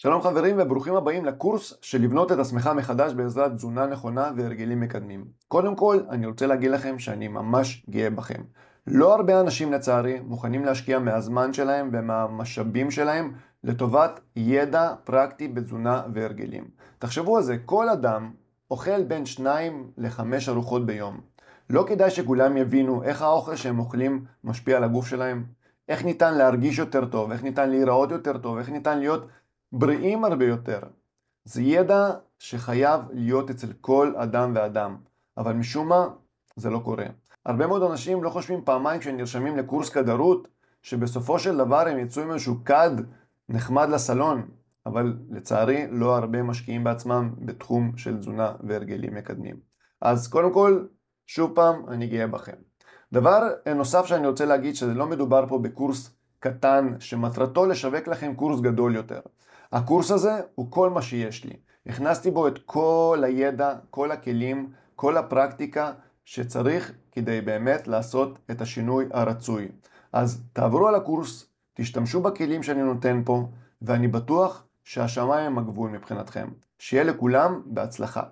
שלום חברים וברוכים הבאים לקורס של לבנות את עצמך מחדש בעזרת תזונה נכונה והרגלים מקדמים. קודם כל, אני רוצה להגיד לכם שאני ממש גאה בכם. לא הרבה אנשים לצערי מוכנים להשקיע מהזמן שלהם ומהמשאבים שלהם לטובת ידע פרקטי בתזונה והרגלים. תחשבו על זה, כל אדם אוכל בין 2 ל-5 ארוחות ביום. לא כדאי שכולם יבינו איך האוכל שהם אוכלים משפיע על הגוף שלהם, איך ניתן להרגיש יותר טוב, איך ניתן להיראות יותר טוב, איך ניתן להיות בריאים הרבה יותר. זה ידע שחייב להיות אצל כל אדם ואדם, אבל משום מה זה לא קורה. הרבה מאוד אנשים לא חושבים פעמיים כשהם נרשמים לקורס כדרות, שבסופו של דבר הם יצאו עם איזשהו כד נחמד לסלון, אבל לצערי לא הרבה משקיעים בעצמם בתחום של תזונה והרגלים מקדמים. אז קודם כל, שוב פעם, אני גאה בכם. דבר נוסף שאני רוצה להגיד שזה לא מדובר פה בקורס קטן שמטרתו לשווק לכם קורס גדול יותר. הקורס הזה הוא כל מה שיש לי. הכנסתי בו את כל הידע, כל הכלים, כל הפרקטיקה שצריך כדי באמת לעשות את השינוי הרצוי. אז תעברו על הקורס, תשתמשו בכלים שאני נותן פה, ואני בטוח שהשמיים הם הגבול מבחינתכם. שיהיה לכולם בהצלחה.